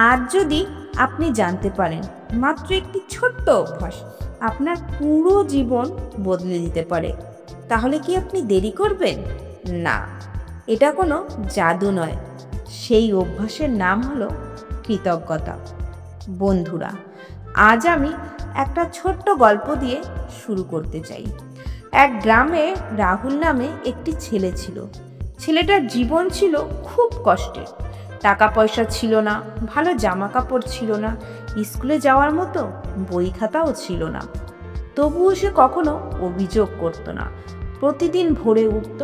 আজ যদি আপনি জানতে পারেন মাত্র একটি ছোট্ট অভ্যাস আপনার পুরো জীবন বদলে দিতে পারে, তাহলে কি আপনি দেরি করবেন? না, এটা কোনো জাদু নয়। সেই অভ্যাসের নাম হলো কৃতজ্ঞতা। বন্ধুরা, আজ আমি একটা ছোট্ট গল্প দিয়ে শুরু করতে চাই। এক গ্রামে রাহুল নামে একটি ছেলে ছিল। ছেলেটার জীবন ছিল খুব কষ্টের। টাকা পয়সা ছিল না, ভালো জামা কাপড় ছিল না, স্কুলে যাওয়ার মতো বই খাতাও ছিল না। তবুও সে কখনো অভিযোগ করতো না। প্রতিদিন ভোরে উঠত,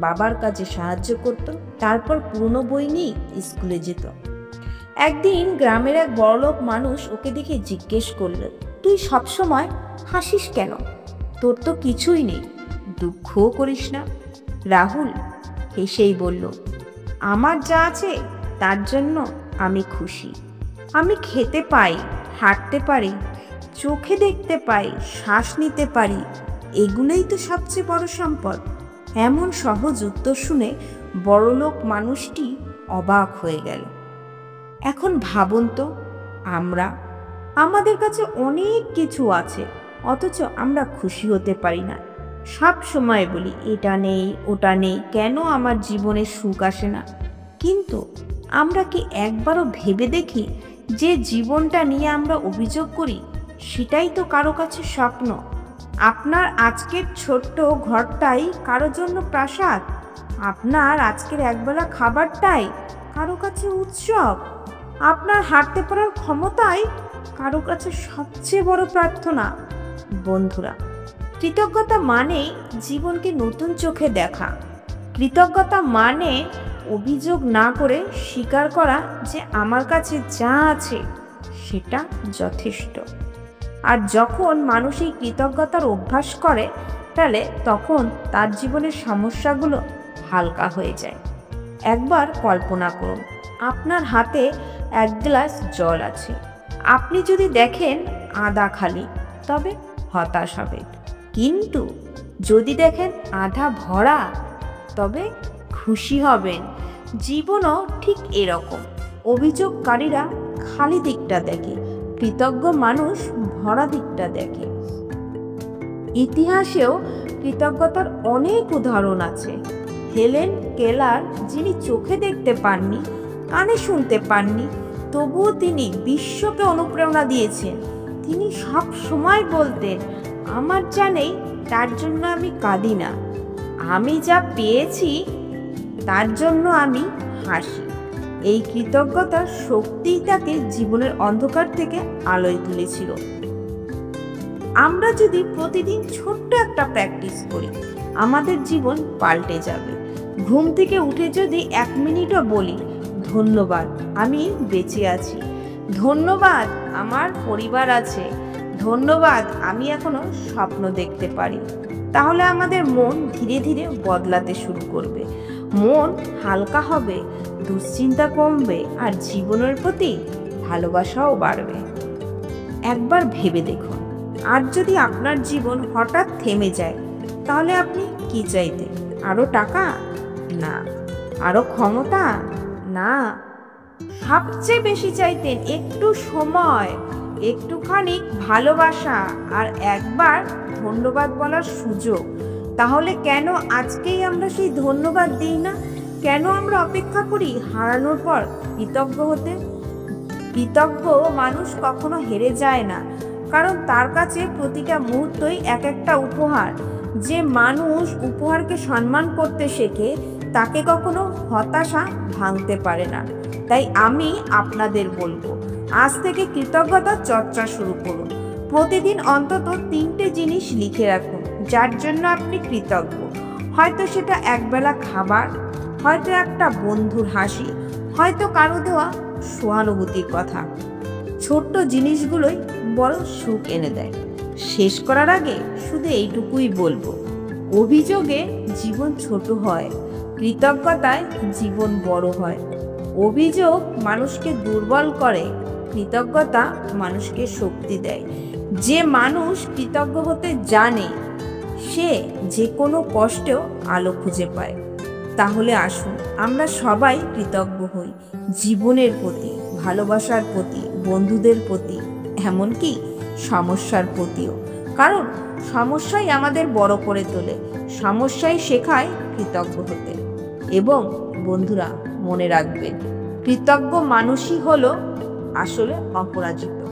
বাবার কাজে সাহায্য করত, তারপর পুরনো বই নিয়ে স্কুলে যেত। একদিন গ্রামের এক বড়লোক মানুষ ওকে দেখে জিজ্ঞেস করল, তুই সবসময় হাসিস কেন? তোর তো কিছুই নেই, দুঃখও করিস না। রাহুল হেসেই বলল, আমার যা আছে তার জন্য আমি খুশি। আমি খেতে পাই, হাঁটতে পারি, চোখে দেখতে পাই, শ্বাস নিতে পারি, এগুলোই তো সবচেয়ে বড় সম্পদ। এমন সহজ উত্তর শুনে বড়লোক মানুষটি অবাক হয়ে গেল। এখন ভাবুন তো, আমাদের কাছে অনেক কিছু আছে, অথচ আমরা খুশি হতে পারি না। সব সময় বলি এটা নেই, ওটা নেই, কেন আমার জীবনে সুখ আসে না? কিন্তু আমরা কি একবারও ভেবে দেখি যে জীবনটা নিয়ে আমরা অভিযোগ করি সেটাই তো কারো কাছে স্বপ্ন। আপনার আজকের ছোট্ট ঘরটাই কারো জন্য প্রাসাদ। আপনার আজকের একবেলা খাবারটাই কারো কাছে উৎসব। আপনার হাঁটতে পারার ক্ষমতাই কারো কাছে সবচেয়ে বড় প্রার্থনা। বন্ধুরা, কৃতজ্ঞতা মানে জীবনকে নতুন চোখে দেখা। কৃতজ্ঞতা মানে অভিযোগ না করে স্বীকার করা যে আমার কাছে যা আছে সেটা যথেষ্ট। আর যখন মানুষ এই কৃতজ্ঞতার অভ্যাস করে, তাহলে তখন তার জীবনের সমস্যাগুলো হালকা হয়ে যায়। একবার কল্পনা করুন, আপনার হাতে এক গ্লাস জল আছে। আপনি যদি দেখেন আধা খালি, তবে হতাশ হবেন। কিন্তু যদি দেখেন আধা ভরা, তবে খুশি হবেন। জীবনও ঠিক এরকম। অভিযোগকারীরা খালি দিকটা দেখে, কৃতজ্ঞ মানুষ ভরা দিকটা দেখে। ইতিহাসেও কৃতজ্ঞতার অনেক উদাহরণ আছে। হেলেন কেলার, যিনি চোখে দেখতে পাননি, কানে শুনতে পাননি, তবুও তিনি বিশ্বকে অনুপ্রেরণা দিয়েছেন। তিনি সব সময় বলতেন, আমার যা নেই তার জন্য আমি কাঁদি না, আমি যা পেয়েছি তার জন্য আমি হাসি। এই কৃতজ্ঞতার শক্তিই তাকে জীবনের অন্ধকার থেকে আলোয় তুলেছিল। আমরা যদি প্রতিদিন ছোট্ট একটা প্র্যাকটিস করি, আমাদের জীবন পাল্টে যাবে। ঘুম থেকে উঠে যদি 1 মিনিটও বলি, ধন্যবাদ আমি বেঁচে আছি, ধন্যবাদ আমার পরিবার আছে, ধন্যবাদ আমি এখনো স্বপ্ন দেখতে পারি, তাহলে আমাদের মন ধীরে ধীরে বদলাতে শুরু করবে। মন হালকা হবে, দুশ্চিন্তা কমবে, আর জীবনের প্রতি ভালোবাসাও বাড়বে। একবার ভেবে দেখুন, আর যদি আপনার জীবন হঠাৎ থেমে যায়, তাহলে আপনি কি চাইতেন? আরো টাকা? না। আরো ক্ষমতা? না। সবচেয়ে বেশি চাইতেন একটু সময়, একটুখানি ভালোবাসা, আর একবার ধন্যবাদ বলার সুযোগ। তাহলে কেন আজকেই আমরা সেই ধন্যবাদ দিই না? কেন আমরা অপেক্ষা করি হারানোর পর কৃতজ্ঞ হতে? কৃতজ্ঞ মানুষ কখনো হেরে যায় না, কারণ তার কাছে প্রতিটা মুহূর্তই এক একটা উপহার। যে মানুষ উপহারকে সম্মান করতে শেখে, তাকে কখনো হতাশা ভাঙতে পারে না। তাই আমি আপনাদের বলবো, আজ থেকে কৃতজ্ঞতার চর্চা শুরু করুন। প্রতিদিন অন্তত 3টে জিনিস লিখে রাখুন যার জন্য আপনি কৃতজ্ঞ। হয়তো সেটা একবেলা খাবার, হয়তো একটা বন্ধুর হাসি, হয়তো কারো দেওয়া সহানুভূতির কথা। ছোট্ট জিনিসগুলোই বড় সুখ এনে দেয়। শেষ করার আগে শুধু এইটুকুই বলবো, অভিযোগে জীবন ছোট হয়, কৃতজ্ঞতায় জীবন বড় হয়। অভিযোগ মানুষকে দুর্বল করে, কৃতজ্ঞতা মানুষকে শক্তি দেয়। যে মানুষ কৃতজ্ঞ হতে জানে, সে যে কোনো কষ্টেও আলো খুঁজে পায়। তাহলে আসুন আমরা সবাই কৃতজ্ঞ হই জীবনের প্রতি, ভালোবাসার প্রতি, বন্ধুদের প্রতি, এমনকি সমস্যার প্রতিও। কারণ সমস্যাই আমাদের বড় করে তোলে, সমস্যাই শেখায় কৃতজ্ঞ হতে। এবং বন্ধুরা, মনে রাখবেন, কৃতজ্ঞ মানুষই হলো আসলে অপরাজিত।